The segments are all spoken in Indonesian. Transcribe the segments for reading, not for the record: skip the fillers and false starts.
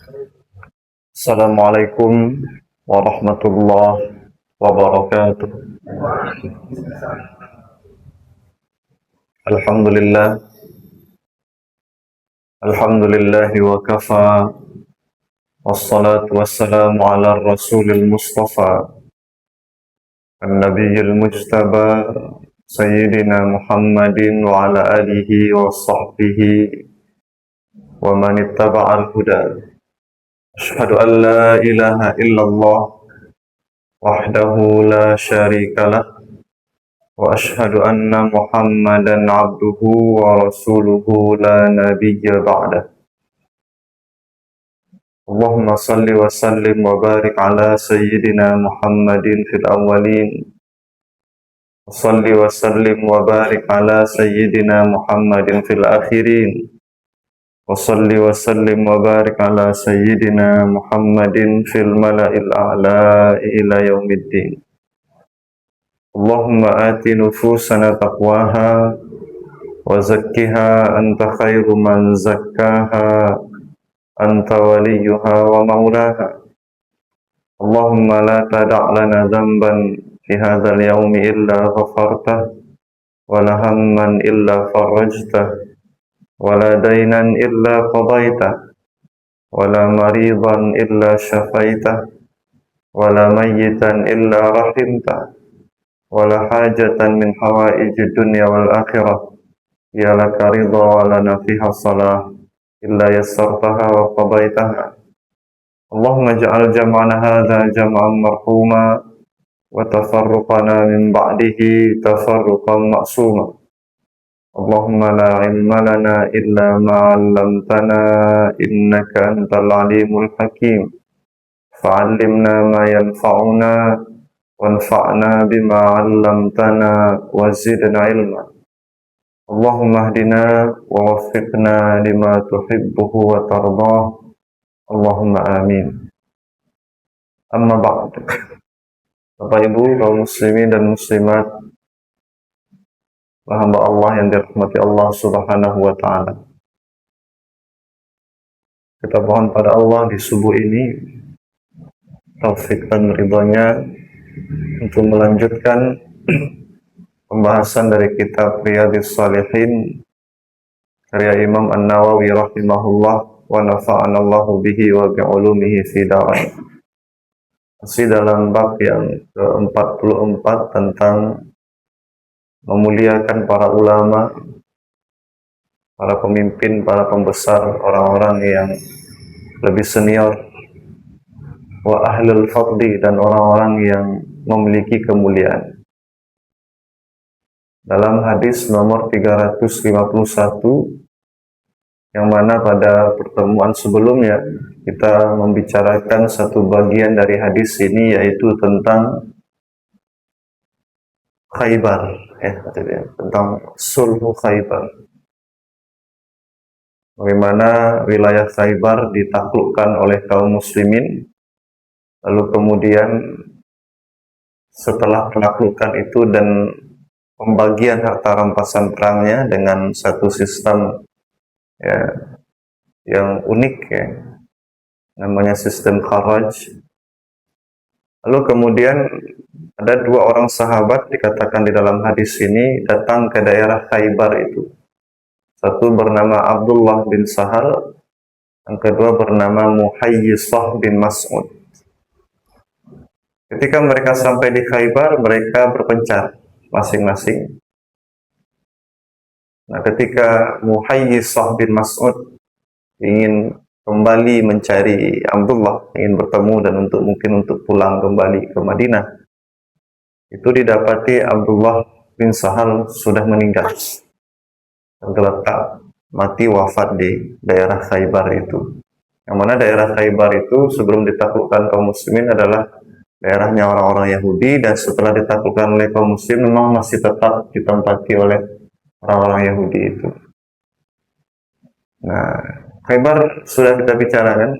Assalamualaikum warahmatullahi wabarakatuh. Alhamdulillah, alhamdulillahi wa kafa, wassalatu wassalamu ala rasulil mustafa, an-nabiyil mujtaba, sayyidina Muhammadin wa ala alihi wa sahbihi wa man ittaba'al huda. Ashhadu an la ilaha illallah wahdahu la syarika lah wa ashhadu anna Muhammadan abduhu wa rasuluhu la nabiyya ba'dah. Allahumma salli wa sallim wa barik ala sayyidina Muhammadin fil awwalin wa salli wa sallim wa barik ala sayyidina Muhammadin fil akhirin wa salli wa sallim wa barik ala sayyidina Muhammadin fil mala'il a'la ila yaumiddin. Allahumma ati nufusana taqwaha wa zakkiha anta khairu man zakkaha anta waliyuha wa maulaha. Allahumma la tada' lana dhanban fi hadzal yawmi illa ghafartah wa la hamman illa farajtah wa la daynan illa qadaitah wa la maridan illa syafaitah wa la mayyitan illa rahimtah wala hajatan min hawaijid dunya wal akhirah ya laka ridha wa lana fiha salah illa yassartaha wa qadaitaha. Allahumma ja'al jam'ana hadha jam'an marhuma wa tafarruqana min ba'dihi tafarruqan ma'suma. Allahumma la ilma lana illa ma 'allamtana innaka antal alimul hakim. Fa'allimna ma yanfa'una wanfa'na bima 'allamtana wa zidna ilma. Allahumma hdina wa waffiqna lima tuhibbuhu wa tardah. Allahumma amin. Amma ba'd. Bapak Ibu kaum muslimin dan muslimat, hamba Allah yang dirahmati Allah Subhanahu wa taala. Kita mohon pada Allah di subuh ini taufik dan ridhonya untuk melanjutkan pembahasan dari kitab Riyadhis Shalihin karya Imam An-Nawawi rahimahullah wa nafa'ana Allahu bihi wa bi'ulumihi fi darain. Masih dalam bab yang ke-44 tentang memuliakan para ulama, para pemimpin, para pembesar, orang-orang yang lebih senior, wa ahlul fadli, dan orang-orang yang memiliki kemuliaan. Dalam hadis nomor 351, yang mana pada pertemuan sebelumnya kita membicarakan satu bagian dari hadis ini, yaitu tentang Khaybar, tentang sulhu Khaybar. Bagaimana wilayah Khaybar ditaklukkan oleh kaum muslimin, lalu kemudian setelah penaklukan itu dan pembagian harta rampasan perangnya dengan satu sistem yang unik, namanya sistem kharaj. Lalu kemudian ada dua orang sahabat dikatakan di dalam hadis ini datang ke daerah Khaybar itu. Satu bernama Abdullah bin Sahal, yang kedua bernama Muhayyisah bin Mas'ud. Ketika mereka sampai di Khaybar, mereka berpencar masing-masing. Nah, ketika Muhayyisah bin Mas'ud ingin kembali mencari Abdullah, ingin bertemu dan mungkin untuk pulang kembali ke Madinah, itu didapati Abdullah bin Sahal sudah meninggal dan terletak mati wafat di daerah Khaybar itu. Yang mana daerah Khaybar itu sebelum ditaklukkan kaum muslimin adalah daerahnya orang-orang Yahudi, dan setelah ditaklukkan oleh kaum muslim memang masih tetap ditempati oleh orang-orang Yahudi itu. Nah, Khaybar sudah kita bicarakan,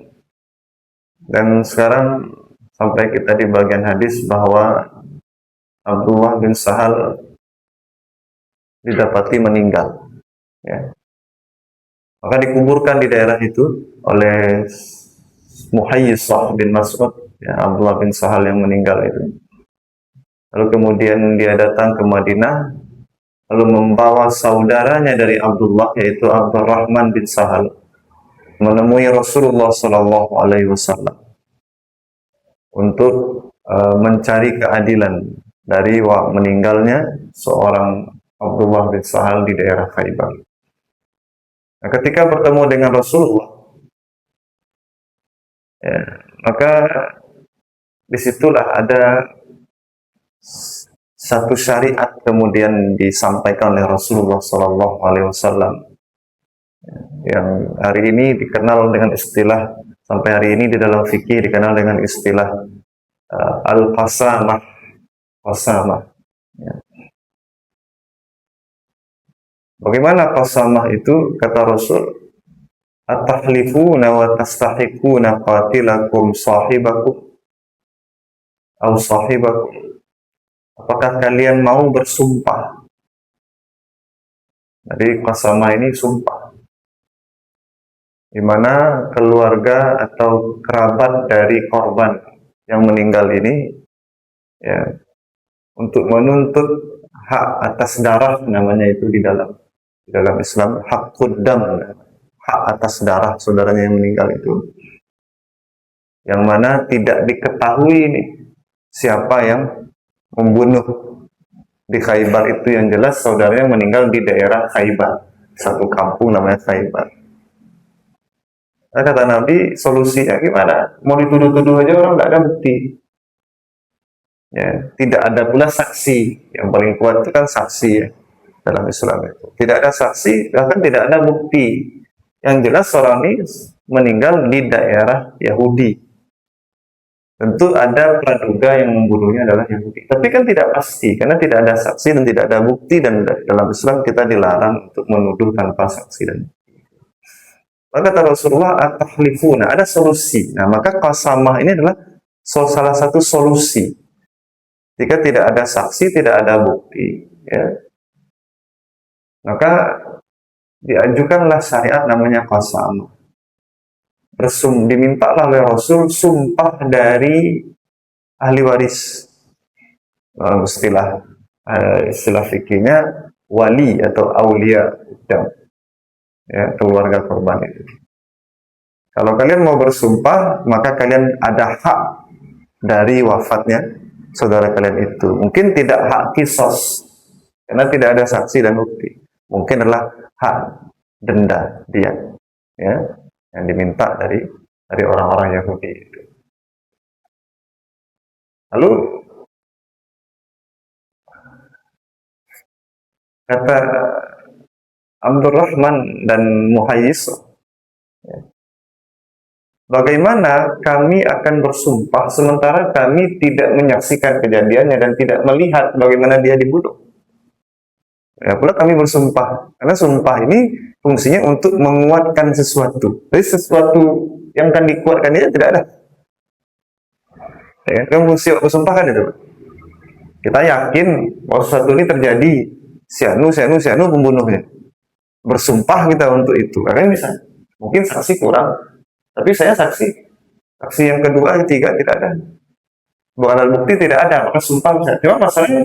dan sekarang sampai kita di bagian hadis bahwa Abdullah bin Sahal didapati meninggal, Maka dikuburkan di daerah itu oleh Muhayyisah bin Mas'ud, ya, Abdullah bin Sahal yang meninggal itu. Lalu kemudian dia datang ke Madinah, lalu membawa saudaranya dari Abdullah, yaitu Abdurrahman bin Sahal, menemui Rasulullah Sallallahu Alaihi Wasallam untuk mencari keadilan dari meninggalnya seorang Abdullah bin Sahal di daerah Khaybar. Nah, ketika bertemu dengan Rasulullah, ya, maka disitulah ada satu syariat kemudian disampaikan oleh Rasulullah Sallallahu Alaihi Wasallam, yang hari ini dikenal dengan istilah, sampai hari ini di dalam fikih dikenal dengan istilah al-qasamah, qasamah. Ya. Bagaimana qasamah itu? Kata Rasul, at-tahlifuna wa tastahiquna qatilakum sahibakum atau sahibakum. Apakah kalian mau bersumpah? Jadi qasamah ini sumpah, di mana keluarga atau kerabat dari korban yang meninggal ini, ya, untuk menuntut hak atas darah, namanya itu di dalam Islam haqqud dam, hak atas darah saudaranya yang meninggal itu, yang mana tidak diketahui ini siapa yang membunuh di Khaybar itu. Yang jelas saudaranya meninggal di daerah Khaybar, satu kampung namanya Khaybar. Nah, kata Nabi, solusinya gimana? Mau dituduh-tuduh aja orang nggak ada bukti. Ya, tidak ada pula saksi. Yang paling kuat itu kan saksi, ya, dalam Islam itu. Tidak ada saksi, bahkan tidak ada bukti. Yang jelas orang ini meninggal di daerah Yahudi. Tentu ada praduga yang membunuhnya adalah Yahudi. Tapi kan tidak pasti, karena tidak ada saksi dan tidak ada bukti, dan dalam Islam kita dilarang untuk menuduh tanpa saksi dan bukti. Maka kata Rasulullah, at-tahlifuna, ada solusi. Nah, maka qasamah ini adalah salah satu solusi. Jika tidak ada saksi, tidak ada bukti, ya, maka diajukanlah syariat namanya qasamah. Dimintalah oleh Rasul sumpah dari ahli waris. Istilah fikihnya wali atau aulia, ya, keluarga korban itu. Kalau kalian mau bersumpah, maka kalian ada hak dari wafatnya saudara kalian itu. Mungkin tidak hak kisos, karena tidak ada saksi dan bukti. Mungkin adalah hak denda dia, ya, yang diminta dari orang-orang Yahudi itu. Lalu kata Abdurrahman dan Muhayyis, ya, bagaimana kami akan bersumpah sementara kami tidak menyaksikan kejadiannya dan tidak melihat bagaimana dia dibunuh? Ya, pula kami bersumpah, karena sumpah ini fungsinya untuk menguatkan sesuatu. Jadi sesuatu yang akan dikuatkan itu tidak ada. Ya, kan fungsi bersumpah kan itu. Kita yakin bahwa sesuatu ini terjadi, si anu pembunuhnya. Bersumpah kita untuk itu. Karena bisa, mungkin saksi kurang, tapi saya saksi. Saksi yang kedua, ketiga tidak ada. Bukan alat bukti tidak ada, maka sumpah bisa. Cuma masalahnya,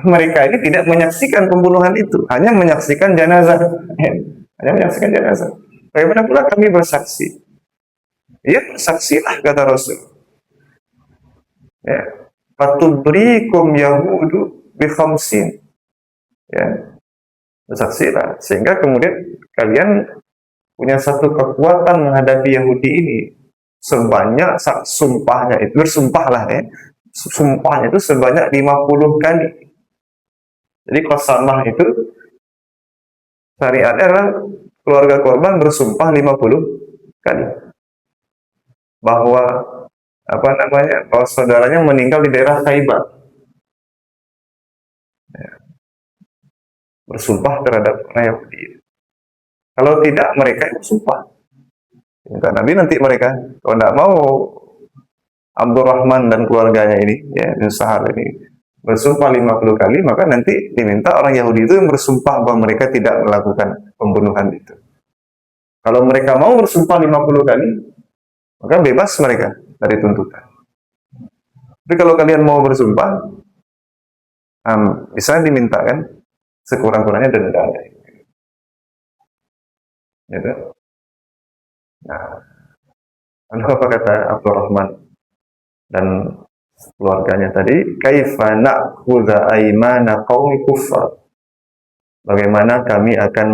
mereka ini tidak menyaksikan pembunuhan itu, hanya menyaksikan jenazah. Hanya menyaksikan jenazah. Bagaimana pula kami bersaksi? Ya, bersaksilah, kata Rasul. Ya, fatubrikum yahudu bi khamsin. Ya, bersaksilah, sehingga kemudian kalian punya satu kekuatan menghadapi Yahudi ini. Sebanyak sumpahnya itu, bersumpahlah, ya, sumpahnya itu sebanyak 50 kali. Jadi qasamah itu syariatnya adalah keluarga korban bersumpah 50 kali bahwa bahwa saudaranya meninggal di daerah Khaybar. Ya, bersumpah terhadap orang Yahudi. Kalau tidak, mereka bersumpah. Kata Nabi, nanti mereka kalau tidak mau Abdurrahman dan keluarganya ini, ya, Sahal ini bersumpah 50 kali, maka nanti diminta orang Yahudi itu yang bersumpah bahwa mereka tidak melakukan pembunuhan itu. Kalau mereka mau bersumpah 50 kali, maka bebas mereka dari tuntutan. Tapi kalau kalian mau bersumpah, bisa dimintakan sekurang-kurangnya denda. Gitu. Nah, lalu apa kata Abdurrahman dan keluarganya tadi? Kaifa na'khudha aymana qaumi kuffar. Bagaimana kami akan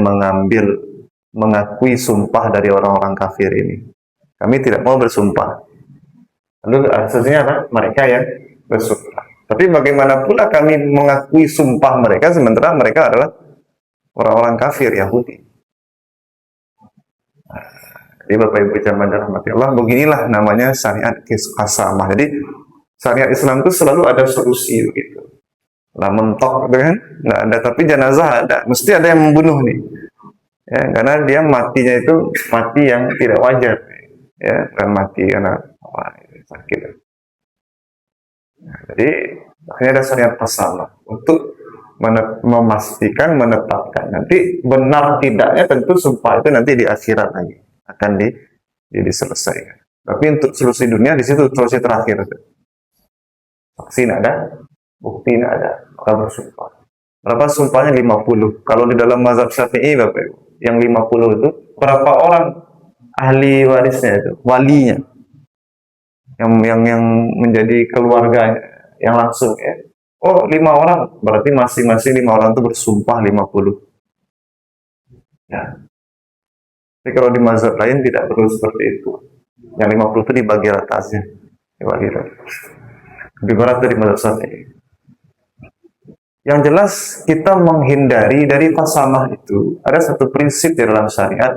mengakui sumpah dari orang-orang kafir ini? Kami tidak mau bersumpah. Lalu asasnya apa? Mereka yang bersumpah. Tapi bagaimana pula kami mengakui sumpah mereka sementara mereka adalah orang-orang kafir Yahudi? Jadi Bapak Ibu jamaah dirahmati Allah, beginilah namanya syariat qasamah. Jadi syariat Islam itu selalu ada solusi gitu. Lah mentok gitu kan? Nggak ada, tapi jenazah ada. Mesti ada yang membunuh nih. Ya, karena dia matinya itu mati yang tidak wajar. Ya, dan mati karena sakit. Nah, jadi akhirnya ada syariat qasamah untuk memastikan, menetapkan. Nanti benar tidaknya tentu sumpah itu nanti di akhirat lagi akan diselesaikan. Tapi untuk solusi dunia di situ solusi terakhir. Saksi tidak ada, bukti tidak ada, maka bersumpah. Berapa sumpahnya? 50. Kalau di dalam mazhab Syafi'i Bapak Ibu, yang 50 itu berapa orang ahli warisnya itu, walinya, yang menjadi keluarganya, yang langsung ya. Oh 5 orang, berarti masing-masing 5 orang itu bersumpah 50. Ya. Tapi kalau di mazhab lain tidak perlu seperti itu. Yang 50 itu dibagi atasnya. Dibagi rata. Lebih berat dari mazhab Syafi'i. Yang jelas kita menghindari dari qasamah itu. Ada satu prinsip di dalam syariat,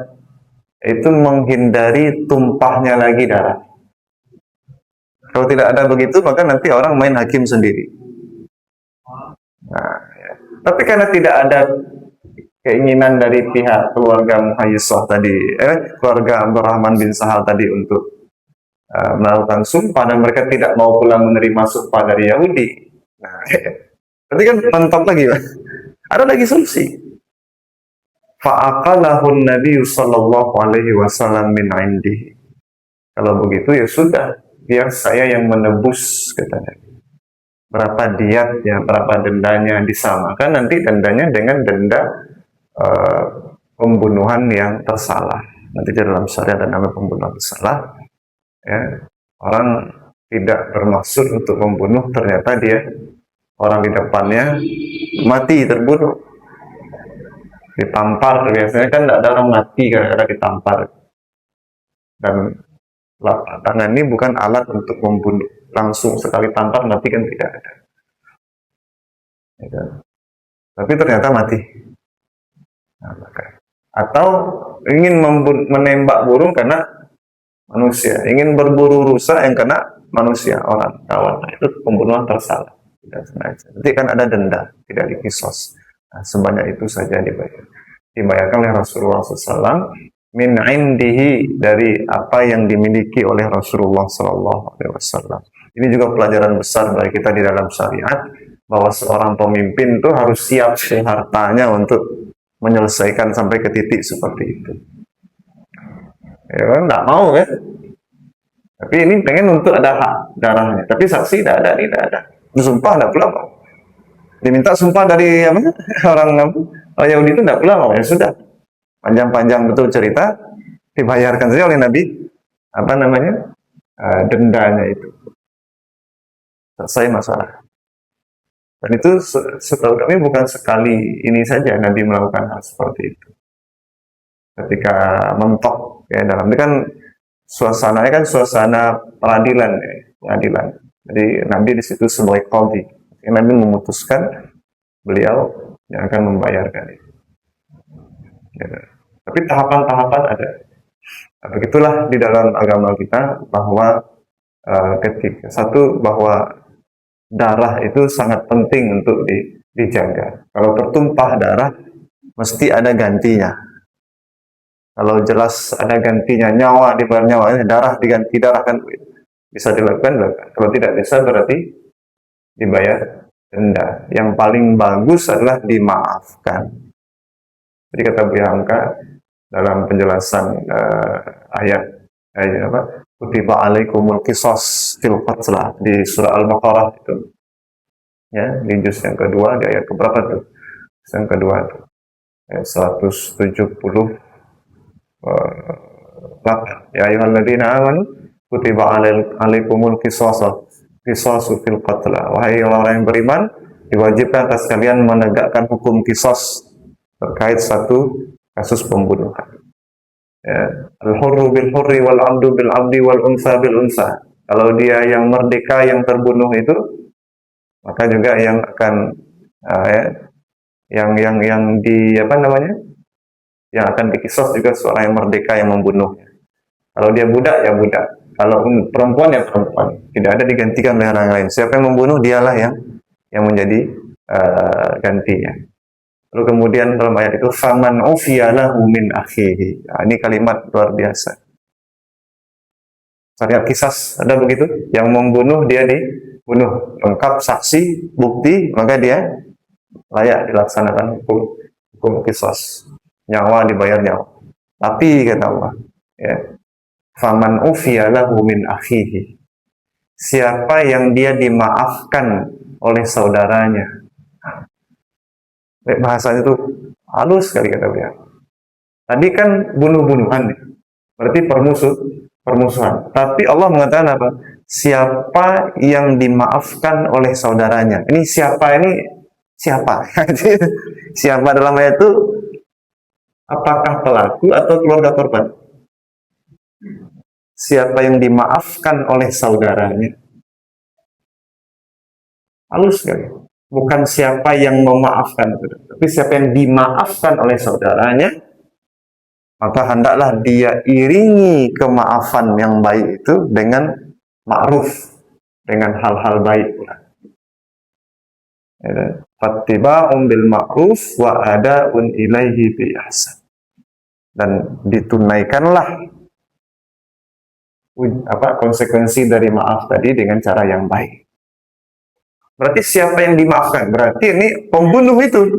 yaitu menghindari tumpahnya lagi darah. Kalau tidak ada begitu, maka nanti orang main hakim sendiri. Nah, ya. Tapi karena tidak ada keinginan dari pihak keluarga Muhayyisah tadi, keluarga Abdurrahman bin Sahal tadi untuk melakukan sumpah, dan mereka tidak mau pula menerima sumpah dari Yahudi. Nah, berarti kan mentok lagi, Pak. Ada lagi solusi. Fa'aqalahun Nabi sallallahu alaihi wasallam min indihi. Kalau begitu ya sudah, biar saya yang menebus, katanya. Berapa diatnya, berapa dendanya disamakan nanti dendanya dengan denda pembunuhan yang tersalah. Nanti di dalam syariat ada nama pembunuhan tersalah. Ya, orang tidak bermaksud untuk membunuh, ternyata dia orang di depannya mati, terbunuh, ditampar. Biasanya kan tidak ada orang mati karena ditampar. Dan tangan ini bukan alat untuk membunuh. Langsung sekali tampar mati kan tidak ada. Ya. Tapi ternyata mati. Nah, atau ingin menembak burung karena manusia, ingin berburu rusa yang kena manusia, orang kawan. Nah, itu pembunuhan tersalah. Tidak sengaja. Nanti kan ada denda, tidak dikisos. Nah, sebanyak itu saja dibayarkan oleh Rasulullah SAW min indihi, dari apa yang dimiliki oleh Rasulullah SAW. Ini juga pelajaran besar bagi kita di dalam syariat, bahwa seorang pemimpin itu harus siap hartanya untuk menyelesaikan sampai ke titik seperti itu. Ya kan, nggak mau kan? Tapi ini pengen untuk ada hak darahnya. Tapi saksi tidak ada. Sumpah tidak pula mau. Diminta sumpah dari orang Yahudi itu tidak pula mau. Ya sudah, panjang-panjang betul cerita, dibayarkan saja oleh Nabi dendanya itu. Selesai masalah. Dan itu setahu kami bukan sekali ini saja Nabi melakukan hal seperti itu. Ketika mentok ya, dalam ini kan suasananya kan suasana peradilan ya, peradilan. Jadi Nabi di situ sebagai qadhi. Nabi memutuskan, beliau yang akan membayarkan itu. Ya. Tapi tahapan-tahapan ada. Nah, begitulah di dalam agama kita, bahwa bahwa darah itu sangat penting untuk dijaga. Kalau tertumpah darah, mesti ada gantinya. Kalau jelas ada gantinya, nyawa dibayar nyawa, darah diganti darah, kan bisa dilakukan. Kalau tidak bisa, berarti dibayar denda. Yang paling bagus adalah dimaafkan. Jadi kata Buya Hamka dalam penjelasan ayat Apa? Kutiba alaikumul qisas fil qatla di surah Al-Baqarah itu. Ya, di juz yang kedua, di ayat keberapa tuh? Juz yang kedua tuh. Ayat 178. Ya ayyuhalladzina amanu kutiba alaikumul qisasu fil qatla. Wahai orang-orang yang beriman, diwajibkan atas kalian menegakkan hukum kisos terkait satu kasus pembunuhan. Ya, al-hurru bil hurri wal abdu bil abdi wal unsa bil unsa. Kalau dia yang merdeka yang terbunuh itu, maka juga yang akan ya, yang di apa namanya? Yang akan dikisos juga seorang yang merdeka yang membunuh. Kalau dia budak ya budak. Kalau perempuan ya perempuan. Tidak ada digantikan oleh orang lain. Siapa yang membunuh dialah yang menjadi gantinya. Lalu kemudian dalam ayat itu faman ufiyalahu min akhihi. Nah, ini kalimat luar biasa. Syariat kisas ada begitu, yang membunuh dia dibunuh, lengkap saksi, bukti, maka dia layak dilaksanakan hukum kisas. Nyawa dibayar nyawa. Tapi kata Allah, ya, faman ufiyalahu min akhihi. Siapa yang dia dimaafkan oleh saudaranya. Bahasanya itu halus sekali kata beliau. Tadi kan bunuh-bunuhan, berarti permusuhan. Tapi Allah mengatakan apa? Siapa yang dimaafkan oleh saudaranya. Ini siapa ini? Siapa? Siapa dalam ayat itu? Apakah pelaku atau keluarga korban? Siapa yang dimaafkan oleh saudaranya? Halus sekali. Bukan siapa yang memaafkan, tapi siapa yang dimaafkan oleh saudaranya, maka hendaklah dia iringi kemaafan yang baik itu dengan ma'ruf, dengan hal-hal baik. Fattiba'un bil ma'ruf wa ada'un ilaihi bi ihsan. Dan ditunaikanlah konsekuensi dari maaf tadi dengan cara yang baik. Berarti siapa yang dimaafkan? Berarti ini pembunuh itu.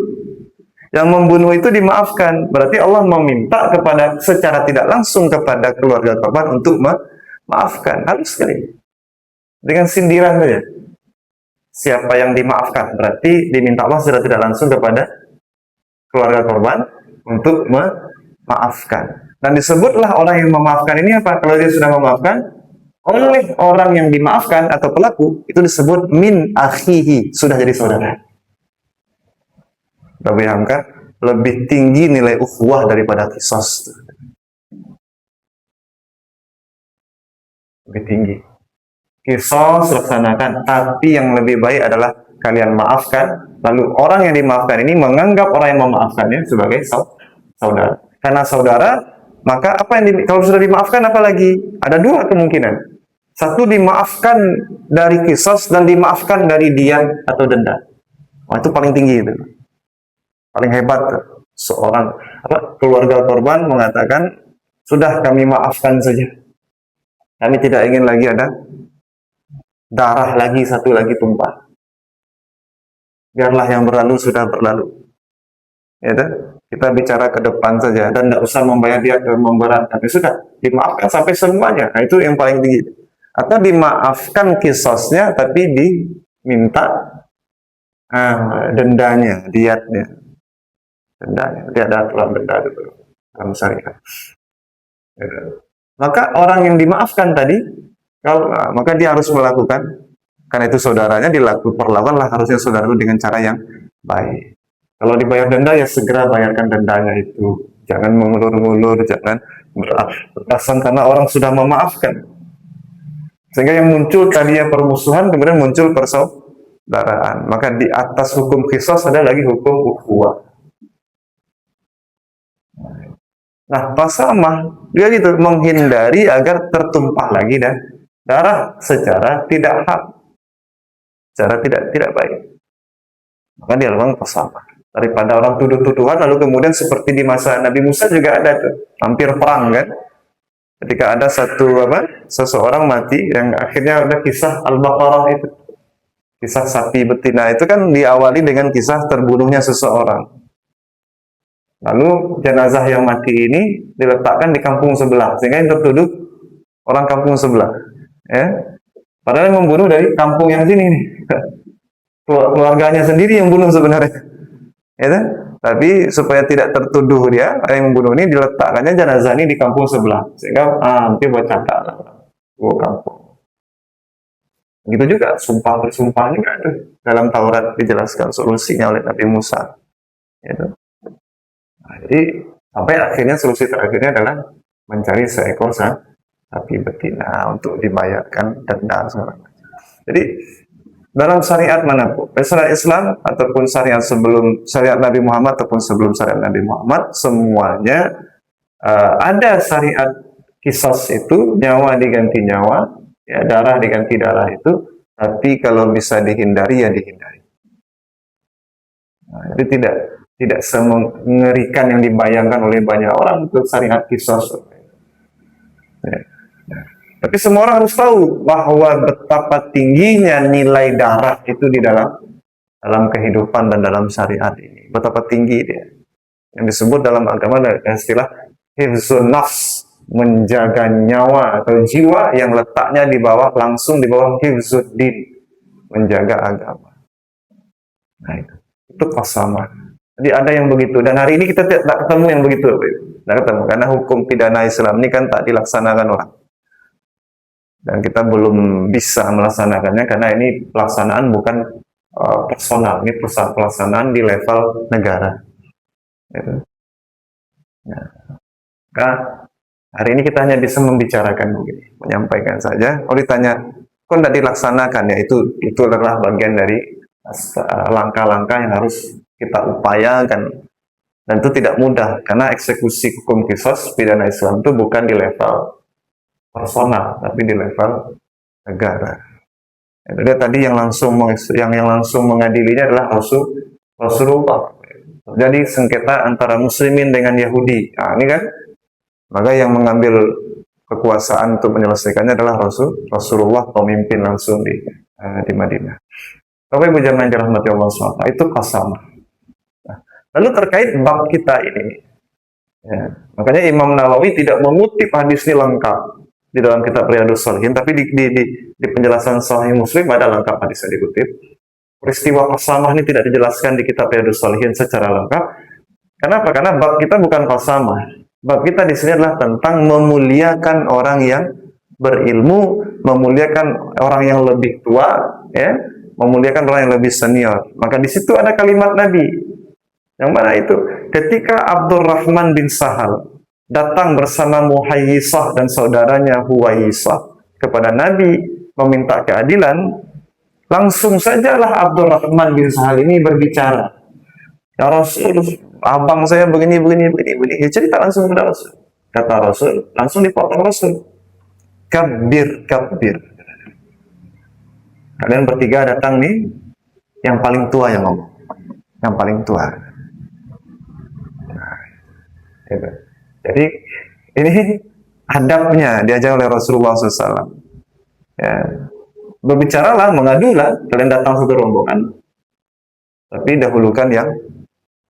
Yang membunuh itu dimaafkan. Berarti Allah meminta secara tidak langsung kepada keluarga korban untuk memaafkan. Harus sekali. Dengan sindiran saja. Siapa yang dimaafkan? Berarti diminta Allah secara tidak langsung kepada keluarga korban untuk memaafkan. Dan disebutlah orang yang memaafkan ini apa? Kalau dia sudah memaafkan, oleh orang yang dimaafkan atau pelaku, itu disebut min akhihi, sudah jadi saudara. Tapi angka lebih tinggi nilai ukhuwah daripada qisas. Lebih tinggi. Qisas laksanakan, tapi yang lebih baik adalah kalian maafkan, lalu orang yang dimaafkan ini menganggap orang yang memaafkannya sebagai saudara. Karena saudara, maka kalau sudah dimaafkan apalagi? Ada dua kemungkinan. Satu, dimaafkan dari qisas dan dimaafkan dari dian atau denda. Wah, itu paling tinggi itu. Paling hebat. Seorang keluarga korban mengatakan, sudah kami maafkan saja. Kami tidak ingin lagi ada darah lagi, satu lagi tumpah. Biarlah yang berlalu sudah berlalu. Ya, kita bicara ke depan saja dan tidak usah membayar dia ke memberat. Tapi sudah dimaafkan sampai semuanya. Nah, itu yang paling tinggi. Atau dimaafkan kisosnya tapi diminta dendanya, diatnya. Dendanya, dia ada aturan denda itu dalam syariat. Maka orang yang dimaafkan tadi, maka dia harus melakukan, karena itu saudaranya, perlakukanlah harusnya saudara itu dengan cara yang baik. Kalau dibayar denda ya segera bayarkan dendanya itu. Jangan mengulur-ulur, jangan beralasan karena orang sudah memaafkan. Sehingga yang muncul tadinya permusuhan, kemudian muncul persaudaraan. Maka di atas hukum qisas ada lagi hukum ukhuwah. Nah, pasamah dia gitu, menghindari agar tertumpah lagi dan darah secara tidak hak, secara tidak baik. Maka dia lakukan pasamah. Daripada orang tuduh-tuduhan, lalu kemudian seperti di masa Nabi Musa juga ada tuh, hampir perang kan. Ketika ada seseorang mati, yang akhirnya ada kisah Al-Baqarah itu. Kisah sapi betina itu kan diawali dengan kisah terbunuhnya seseorang. Lalu jenazah yang mati ini diletakkan di kampung sebelah, sehingga yang tertuduh orang kampung sebelah. Ya. Padahal yang membunuh dari kampung yang sini nih. Keluarganya sendiri yang bunuh sebenarnya. Ya kan? Tapi supaya tidak tertuduh dia, yang membunuh ini diletakkannya jenazah ini di kampung sebelah. Sehingga nanti buat catat lah. Kampung. Gitu juga sumpah bersumpah juga ada. Dalam Taurat dijelaskan solusinya oleh Nabi Musa. Gitu. Nah, jadi sampai akhirnya solusi terakhirnya adalah mencari seekor sapi betina untuk dibayarkan denda segala macam. Jadi dalam syariat manapun, syariat Islam ataupun syariat sebelum syariat Nabi Muhammad ataupun sebelum syariat Nabi Muhammad, semuanya ada syariat kisos itu, nyawa diganti nyawa, ya, darah diganti darah itu, tapi kalau bisa dihindari ya dihindari. Nah, itu tidak semengerikan yang dibayangkan oleh banyak orang untuk syariat kisos. Ya. Tapi semua orang harus tahu bahwa betapa tingginya nilai darah itu di dalam kehidupan dan dalam syariat ini. Betapa tinggi dia. Yang disebut dalam agama ada istilah hifzun nafs, menjaga nyawa atau jiwa yang letaknya di bawah, langsung di bawah hifzuddin, menjaga agama. Nah itu qasamah. Jadi ada yang begitu, dan hari ini kita tidak ketemu yang begitu. Tidak ketemu, karena hukum pidana Islam ini kan tak dilaksanakan orang. Dan kita belum bisa melaksanakannya karena ini pelaksanaan bukan personal, ini pelaksanaan di level negara. Gitu. Nah, maka hari ini kita hanya bisa membicarakan begini, menyampaikan saja. Kalau ditanya, kok tidak dilaksanakan, ya itu adalah bagian dari langkah-langkah yang harus kita upayakan. Dan itu tidak mudah karena eksekusi hukum kisos pidana Islam itu bukan di level personal, tapi di level negara. Jadi tadi yang langsung mengadilinya adalah Rasulullah. Jadi sengketa antara Muslimin dengan Yahudi. Nah, ini kan, maka yang mengambil kekuasaan untuk menyelesaikannya adalah Rasulullah, pemimpin langsung di Madinah. Bapak Ibu jamaah yang dirahmati Allah SWT, itu qasamah. Nah, lalu terkait bab kita ini, ya, makanya Imam Nawawi tidak mengutip hadis ini lengkap di dalam kitab Riyadhus Shalihin, tapi di penjelasan Sahih Muslim ada lengkap hadis yang dikutip. Peristiwa qasamah ini tidak dijelaskan di kitab Riyadhus Shalihin secara lengkap. Kenapa? Karena bab kita bukan qasamah. Bab kita di sini adalah tentang memuliakan orang yang berilmu, memuliakan orang yang lebih tua, ya, memuliakan orang yang lebih senior. Maka di situ ada kalimat Nabi. Yang mana itu? Ketika Abdurrahman bin Sahal datang bersama Muhayyisah dan saudaranya Huwaisah kepada Nabi meminta keadilan, langsung sajalah Abdurrahman bin Sahal ini berbicara. Ya Rasul, abang saya begini. Ya, cerita langsung kepada Rasul. Kata Rasul, langsung dipotong Rasul. Kabir. Kalian bertiga datang nih, yang paling tua yang ngomong. Yang paling tua. Nah, gitu. Jadi ini adabnya diajar oleh Rasulullah SAW. Ya, berbicaralah, mengadulah, kalian datang satu rombongan, tapi dahulukan yang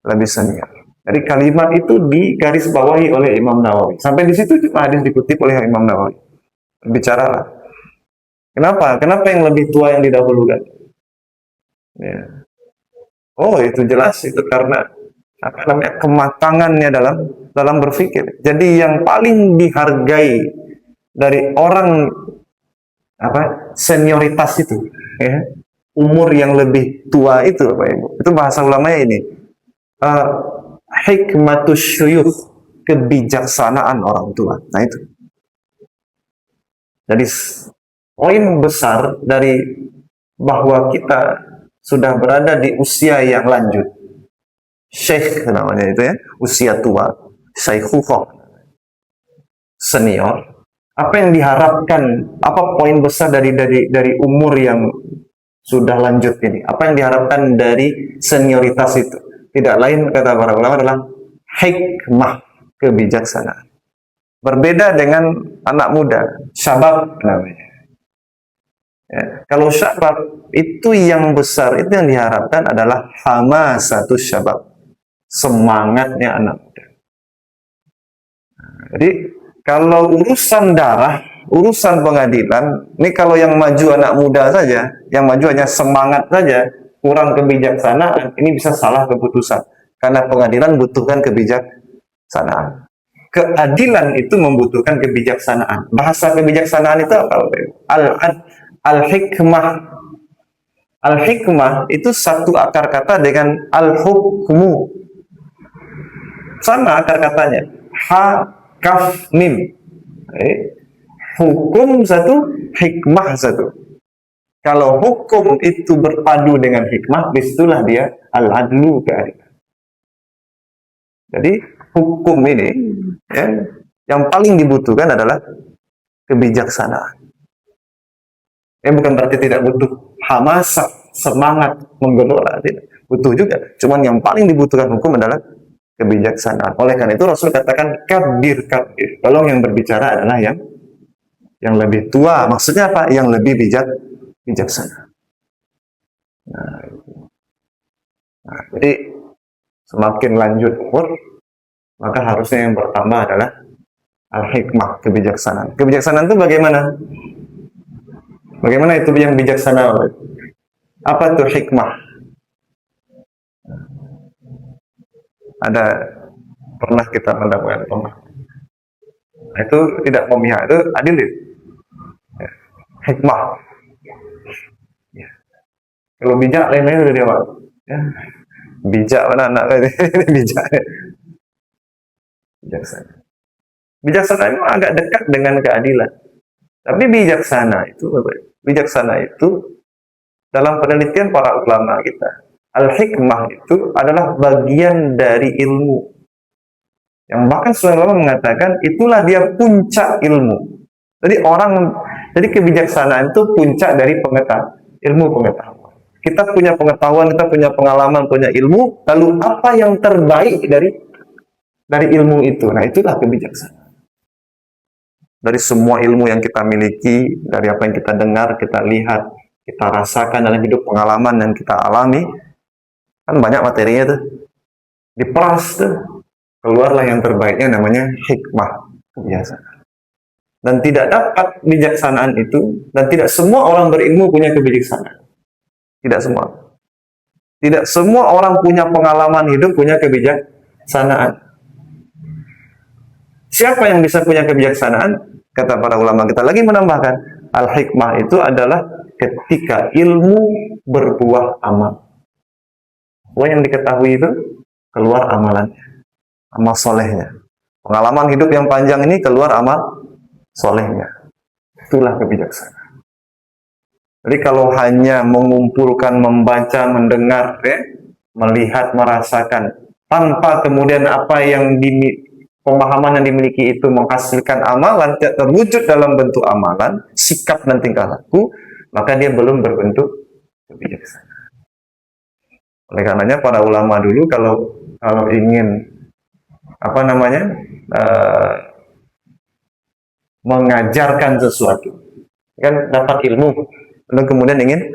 lebih senior. Jadi kalimat itu digarisbawahi oleh Imam Nawawi. Sampai di situ cuma hadis dikutip oleh Imam Nawawi. Berbicaralah. Kenapa? Kenapa yang lebih tua yang didahulukan? Ya. Oh, itu jelas, itu karena kematangannya dalam berpikir. Jadi yang paling dihargai dari orang senioritas itu, ya, umur yang lebih tua itu, Bapak Ibu. Itu bahasa ulamanya ini. Hikmatus syuyukh, kebijaksanaan orang tua. Nah itu. Jadi poin besar dari bahwa kita sudah berada di usia yang lanjut. Syekh namanya itu, ya, usia tua, syaikhukhah, senior. Apa yang diharapkan? Apa poin besar dari umur yang sudah lanjut ini? Apa yang diharapkan dari senioritas itu? Tidak lain, kata para ulama, adalah hikmah, kebijaksanaan. Berbeda dengan anak muda, syabab namanya. Ya, kalau syabab itu yang besar, itu yang diharapkan adalah hamasatus syabab, semangatnya anak muda. Jadi kalau urusan darah urusan pengadilan, ini kalau yang maju anak muda saja, yang maju hanya semangat saja, kurang kebijaksanaan, ini bisa salah keputusan. Karena pengadilan butuhkan kebijaksanaan. Keadilan itu membutuhkan kebijaksanaan. Bahasa kebijaksanaan itu apa? Al-hikmah. Al-hikmah itu satu akar kata dengan al-hukmu. Sama akar katanya. Ha, kaf, mim. Hukum satu, hikmah satu. Kalau hukum itu berpadu dengan hikmah, disitulah dia al-adlu, keadilan. Jadi hukum ini ya, yang paling dibutuhkan adalah kebijaksanaan. Bukan berarti tidak butuh hamasah, semangat menggelora, tidak. Butuh juga. Cuman yang paling dibutuhkan hukum adalah kebijaksanaan. Oleh karena itu Rasul katakan kabir. Tolong yang berbicara adalah yang lebih tua. Maksudnya apa? Yang lebih bijaksana. Nah, jadi semakin lanjut umur, maka harusnya yang pertama adalah al-hikmah, kebijaksanaan. Kebijaksanaan itu bagaimana? Bagaimana itu yang bijaksana? Apa itu hikmah? Ada pernah kita mendapatkan pemah. Itu tidak memihak, itu adil. Ya. Hikmah. Ya. Kalau bijak lain-lain udah dia ya. Bijak mana anak bijak. Bijaksana. Bijaksana itu agak dekat dengan keadilan. Tapi bijaksana itu dalam penelitian para ulama kita, al-hikmah itu adalah bagian dari ilmu. Yang bahkan sebagian ulama mengatakan itulah dia puncak ilmu. Jadi kebijaksanaan itu puncak dari ilmu pengetahuan. Kita punya pengetahuan, kita punya pengalaman, punya ilmu, lalu apa yang terbaik dari ilmu itu? Nah, itulah kebijaksanaan. Dari semua ilmu yang kita miliki, dari apa yang kita dengar, kita lihat, kita rasakan dalam hidup, pengalaman yang kita alami, kan banyak materinya tuh. Diperas tuh, keluarlah yang terbaiknya, namanya hikmah, kebijaksanaan. Dan tidak dapat kebijaksanaan itu, dan tidak semua orang berilmu punya kebijaksanaan. Tidak semua. Tidak semua orang punya pengalaman hidup, punya kebijaksanaan. Siapa yang bisa punya kebijaksanaan? Kata para ulama kita lagi menambahkan, al-hikmah itu adalah ketika ilmu berbuah amal. Yang diketahui itu keluar amalannya, amal solehnya. Pengalaman hidup yang panjang ini keluar amal solehnya. Itulah kebijaksanaan. Jadi kalau hanya mengumpulkan, membaca, mendengar, melihat, merasakan, tanpa kemudian apa yang pemahaman yang dimiliki itu menghasilkan amalan, tidak terwujud dalam bentuk amalan, sikap dan tingkah laku, maka dia belum berbentuk kebijaksanaan. Oleh karenanya para ulama dulu kalau ingin mengajarkan sesuatu, kan dapat ilmu, lalu kemudian ingin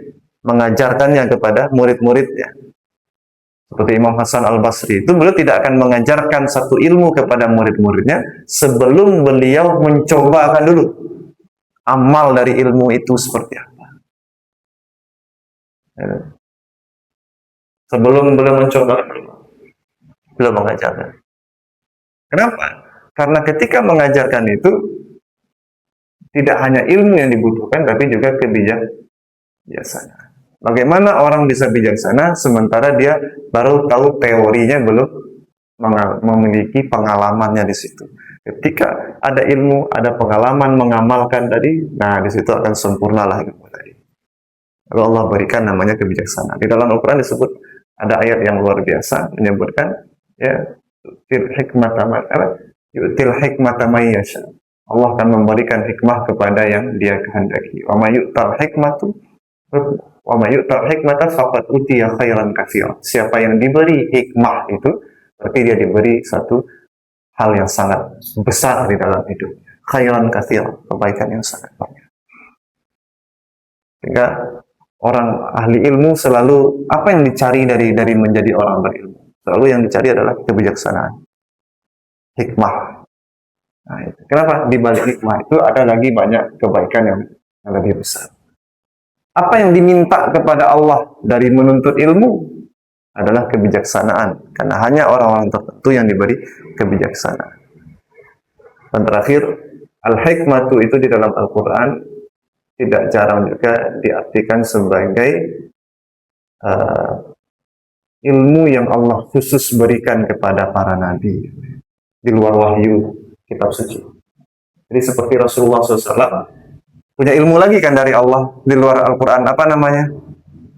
mengajarkannya kepada murid-muridnya. Seperti Imam Hasan Al-Basri itu, beliau tidak akan mengajarkan satu ilmu kepada murid-muridnya sebelum beliau mencobakan dulu amal dari ilmu itu seperti apa. Sebelum beliau mencoba, beliau mengajarkan. Kenapa? Karena ketika mengajarkan itu tidak hanya ilmu yang dibutuhkan, tapi juga kebijaksanaan. Bagaimana orang bisa bijaksana sementara dia baru tahu teorinya, belum memiliki pengalamannya di situ. Ketika ada ilmu, ada pengalaman mengamalkan tadi, nah di situ akan sempurnalah ilmu tadi. Lalu Allah berikan namanya kebijaksanaan. Di dalam Al-Quran disebut ada ayat yang luar biasa menyebutkan ya yu'til hikmata may yasha. Allah akan memberikan hikmah kepada yang Dia kehendaki. Wa may yu'tal hikmata faqad utiya khairan katsira. Siapa yang diberi hikmah itu berarti dia diberi satu hal yang sangat besar di dalam hidup. Khairan katsira, kebaikan yang sangat banyak. Sehingga orang ahli ilmu selalu apa yang dicari dari menjadi orang berilmu? Selalu yang dicari adalah kebijaksanaan, hikmah. Nah, itu. Kenapa? Di balik hikmah itu ada lagi banyak kebaikan yang lebih besar. Apa yang diminta kepada Allah dari menuntut ilmu adalah kebijaksanaan. Karena hanya orang-orang tertentu yang diberi kebijaksanaan. Dan terakhir, al-hikmatu itu di dalam Al-Quran tidak jarang juga diartikan sebagai ilmu yang Allah khusus berikan kepada para nabi di luar wahyu kitab suci. Jadi seperti Rasulullah SAW punya ilmu lagi kan dari Allah di luar Al-Quran, apa namanya?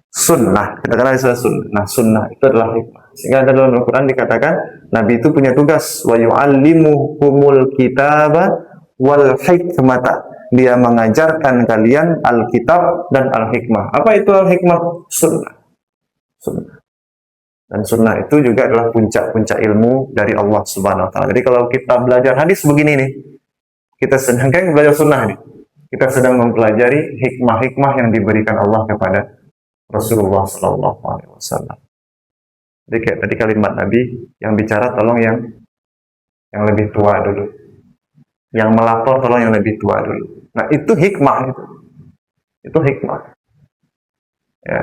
Sunnah. Kita kenal istilah sunnah. Nah, sunnah itu adalah hikmah. Sehingga dalam Al-Quran dikatakan Nabi itu punya tugas wa yu'allimuhumul kitaba wal hikmata. Dia mengajarkan kalian Alkitab dan Al-Hikmah. Apa itu Al-Hikmah? Sunnah. Sunnah. Dan sunnah itu juga adalah puncak-puncak ilmu dari Allah Subhanahu wa taala. Jadi kalau kita belajar hadis begini nih, kita sedang kan belajar sunnah nih. Kita sedang mempelajari hikmah-hikmah yang diberikan Allah kepada Rasulullah sallallahu alaihi wasallam. Jadi kayak tadi kalimat Nabi yang bicara tolong yang lebih tua dulu. Yang melapor tolong yang lebih tua dulu. Nah, itu hikmah itu. Itu hikmah. Ya.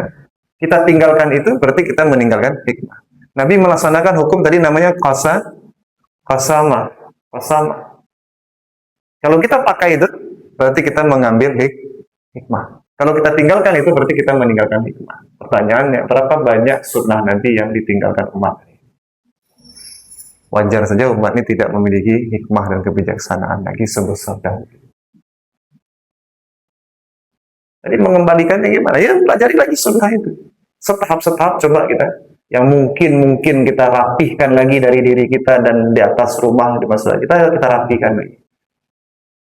Kita tinggalkan itu berarti kita meninggalkan hikmah. Nabi melaksanakan hukum tadi namanya qasama. Kalau kita pakai itu berarti kita mengambil hikmah. Kalau kita tinggalkan itu berarti kita meninggalkan hikmah. Pertanyaannya, berapa banyak sunnah Nabi yang ditinggalkan umat? Wajar saja umat ini tidak memiliki hikmah dan kebijaksanaan lagi sebesar dahulu. Jadi mengembalikannya gimana? Ya pelajari lagi sunnah itu. Setahap-setahap coba kita. Yang mungkin kita rapihkan lagi dari diri kita dan di atas rumah, di masalah kita rapihkan lagi.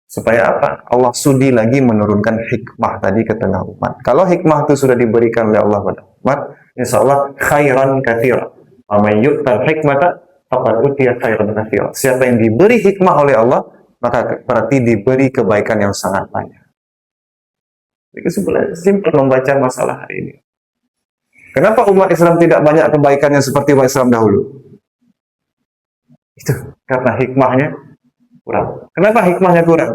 Supaya apa? Allah sudi lagi menurunkan hikmah tadi ke tengah umat. Kalau hikmah itu sudah diberikan oleh Allah pada umat, insya Allah khairan katsira. Amman yu'tal hikmata faqad utiya khairan katsira. Siapa yang diberi hikmah oleh Allah, maka berarti diberi kebaikan yang sangat banyak. Itu simpel membaca masalah hari ini. Kenapa umat Islam tidak banyak kebaikannya seperti umat Islam dahulu? Itu karena hikmahnya kurang. Kenapa hikmahnya kurang?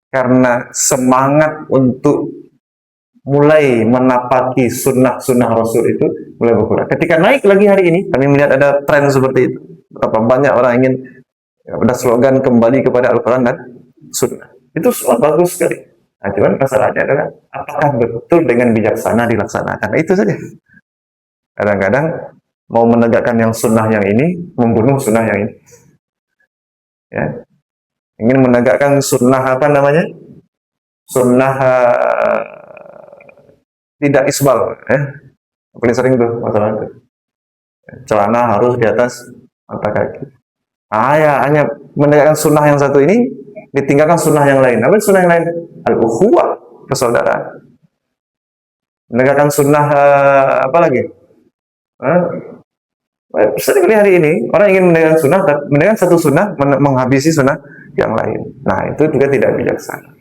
Karena semangat untuk mulai menapaki sunnah-sunnah Rasul itu mulai berkurang. Ketika naik lagi hari ini, kami melihat ada tren seperti itu. Betapa banyak orang ingin ada slogan kembali kepada Al-Quran dan sunnah. Itu semua bagus sekali. Nah, cuman masalahnya adalah apakah betul dengan bijaksana dilaksanakan? Nah, itu saja. Kadang-kadang mau menegakkan yang sunnah yang ini, membunuh sunnah yang ini. Ya. Ingin menegakkan sunnah apa namanya? Sunnah tidak isbal. Paling sering tuh masalah itu. Celana harus di atas mata kaki. Ya, hanya menegakkan sunnah yang satu ini, ditinggalkan sunnah yang lain. Apa sunnah yang lain? Al-ukhuwah, persaudaraan. Menegakkan sunnah apa lagi? Sering kali hari ini orang ingin menegakkan satu sunnah, menghabisi sunnah yang lain. Nah, itu juga tidak bijaksana.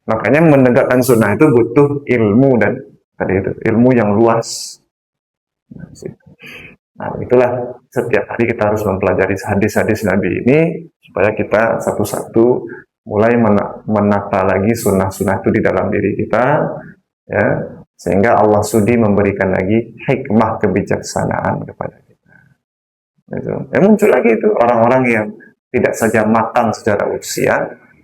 Makanya menegakkan sunnah itu butuh ilmu dan tadi itu ilmu yang luas. Nah, itulah setiap hari kita harus mempelajari hadis-hadis Nabi ini supaya kita satu-satu mulai menata lagi sunnah-sunnah itu di dalam diri kita, ya, sehingga Allah sudi memberikan lagi hikmah kebijaksanaan kepada kita. Itu. Muncul lagi itu orang-orang yang tidak saja matang secara usia,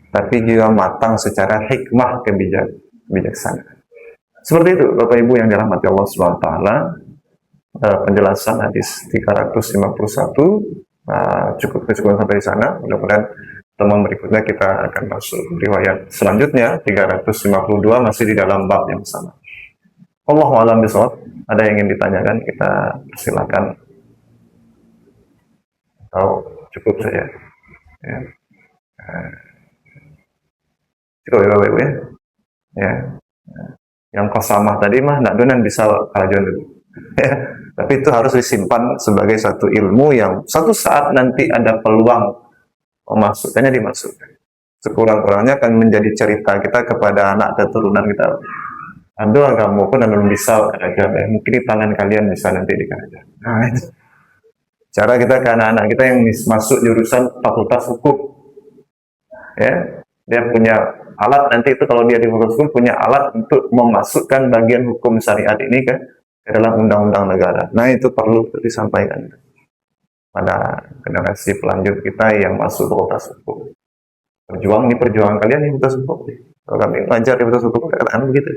tapi juga matang secara hikmah kebijaksanaan. Seperti itu, Bapak Ibu yang dirahmati Allah Subhanahu wa taala. Penjelasan hadis 351 cukup sampai di sana. Mudah-mudahan teman berikutnya kita akan masuk riwayat selanjutnya 352 masih di dalam bab yang sama. Allahu a'lam bishawab. Ada yang ingin ditanyakan, kita silakan. Atau cukup saja. Ya. Cukup ya Bapak Ibu ya. Ya. Yang qasamah tadi mah nak donan bisa kalajuan dulu. Tapi itu harus disimpan sebagai satu ilmu yang suatu saat nanti ada peluang memasukkannya dimasukkan. Sekurang-kurangnya akan menjadi cerita kita kepada anak keturunan kita. Aduh, kamu pun belum bisa kerajaan. Mungkin di tangan kalian bisa nanti di kerajaan. Nah, cara kita ke anak-anak kita yang masuk jurusan fakultas hukum, Ya, dia punya alat nanti itu kalau dia di fakultas hukum punya alat untuk memasukkan bagian hukum syariat ini ke dalam undang-undang negara. Nah itu perlu disampaikan pada generasi pelanjut kita yang masuk fakultas hukum. Perjuangan kalian di fakultas hukum. Kalau kami belajar di fakultas hukum, katakan begitu.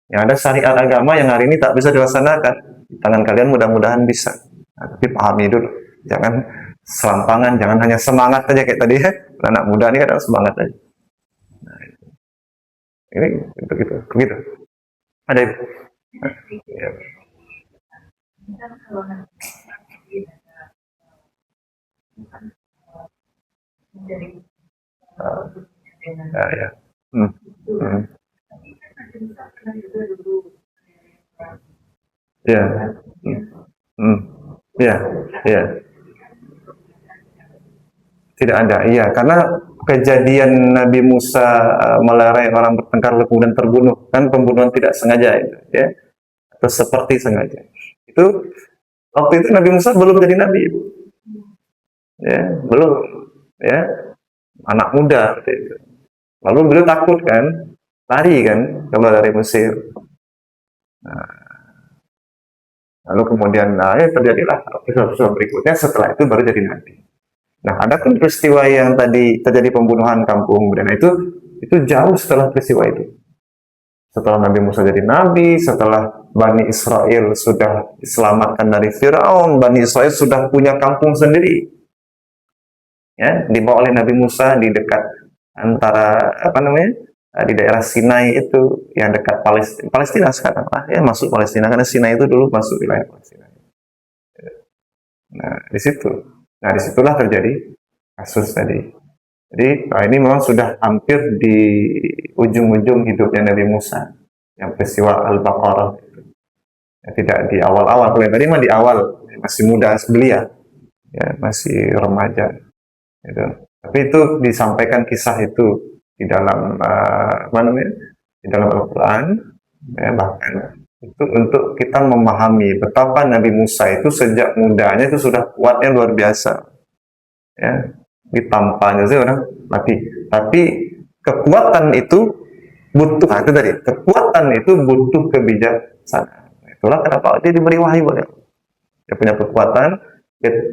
Yang ada syariat agama yang hari ini tak bisa dilaksanakan. Di tangan kalian mudah-mudahan bisa. Nah, tapi pahami dulu. Jangan selampangan, jangan hanya semangat aja kayak tadi ya. Anak muda ini kan semangat aja. Nah, ini begitu. Ada itu. Ya. Ya. Hmm. Hmm. Ya. Hmm. Ya. Ya. Tidak ada, iya, karena kejadian Nabi Musa melerai orang bertengkar kemudian terbunuh, kan pembunuhan tidak sengaja itu, ya, atau seperti sengaja. Itu waktu itu Nabi Musa belum jadi nabi, ya, belum, ya, anak muda, gitu. Lalu beliau takut kan, lari kan, keluar dari Mesir. Nah, lalu kemudian, ya terjadilah peristiwa berikutnya. Setelah itu baru jadi nabi. Nah, ada pun peristiwa yang tadi terjadi pembunuhan kampung dan itu jauh setelah peristiwa itu. Setelah Nabi Musa jadi nabi, setelah Bani Israel sudah diselamatkan dari Firaun, Bani Israel sudah punya kampung sendiri. Ya, dibawa oleh Nabi Musa di dekat antara di daerah Sinai itu yang dekat Palestina sekarang lah, ya, masuk Palestina karena Sinai itu dulu masuk wilayah Palestina. Nah, disitulah terjadi kasus tadi. Jadi ini memang sudah hampir di ujung-ujung hidupnya Nabi Musa, yang peristiwa Al-Baqarah itu. Ya, tidak di awal-awal, kalau tadi mah di awal, masih muda belia, ya, masih remaja. Gitu. Tapi itu disampaikan kisah itu di dalam di dalam Al-Quran, ya, bahkan itu untuk kita memahami betapa Nabi Musa itu sejak mudanya itu sudah kuatnya luar biasa, ya, ditampanya sih orang mati, tapi kekuatan itu butuh, itu tadi, kekuatan itu butuh kebijaksanaan. Itulah kenapa dia diberi wahyu, dia punya kekuatan,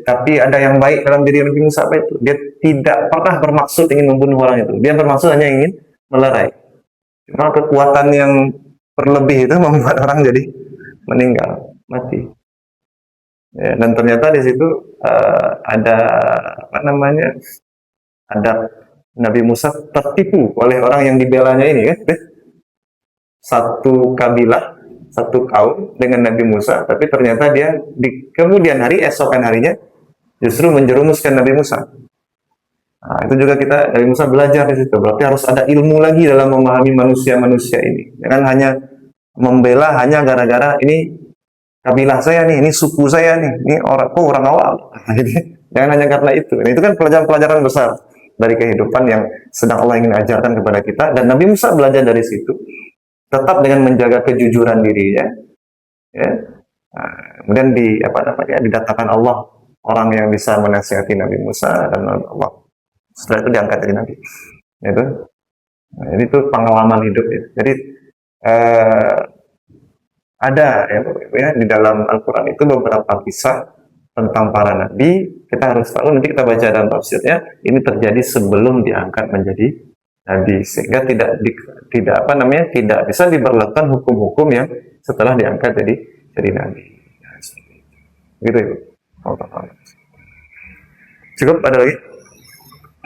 tapi ada yang baik dalam diri Nabi Musa, apa itu? Dia tidak pernah bermaksud ingin membunuh orang itu, dia bermaksud hanya ingin melerai. Cuma kekuatan yang berlebih itu membuat orang jadi meninggal, mati. Ya, dan ternyata di situ ada ada Nabi Musa tertipu oleh orang yang dibelanya ini kan, satu kabilah, satu kaum dengan Nabi Musa, tapi ternyata dia di kemudian hari, esokan harinya justru menjerumuskan Nabi Musa. Nah, itu juga kita dari Musa belajar di situ. Berarti harus ada ilmu lagi dalam memahami manusia-manusia ini. Jangan hanya membela hanya gara-gara ini kabilah saya nih, ini suku saya nih, ini orang awam. Jangan hanya karena itu. Nah, itu kan pelajaran-pelajaran besar dari kehidupan yang sedang Allah ingin ajarkan kepada kita. Dan Nabi Musa belajar dari situ, tetap dengan menjaga kejujuran dirinya. Ya. Nah, kemudian didatangkan Allah orang yang bisa menasihati Nabi Musa, dan Allah setelah itu diangkat jadi nabi. Itu, nah, itu pengalaman hidup ya. Jadi ada ya di dalam Al-Quran itu beberapa kisah tentang para nabi. Kita harus tahu, nanti kita baca dalam tafsirnya, ini terjadi sebelum diangkat menjadi nabi, sehingga tidak bisa diberlakukan hukum-hukum yang setelah diangkat jadi nabi. Gitu ya. Cukup, ada lagi?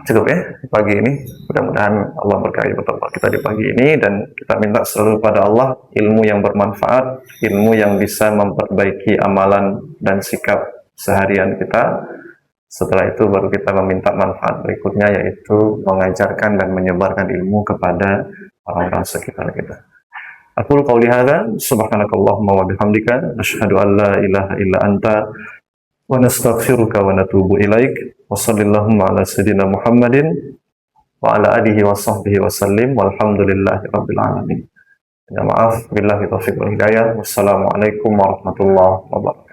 Cukup ya pagi ini. Mudah-mudahan Allah berkahi betul kita di pagi ini, dan kita minta selalu pada Allah ilmu yang bermanfaat, ilmu yang bisa memperbaiki amalan dan sikap seharian kita. Setelah itu baru kita meminta manfaat berikutnya, yaitu mengajarkan dan menyebarkan ilmu kepada orang-orang sekitar kita. Aku qauli hadza, subhanakallahumma wa bihamdika, asyhadu an la ilaha illa anta, wa nastaghfiruka wa natubu ilaik. Wa sallallahu ala sayyidina Muhammadin wa ala alihi wa sahbihi wa sallim, walhamdulillahi rabbil alamin. Ya, maaf, billahi taufiq wal hidayah. Wassalamualaikum warahmatullahi wabarakatuh.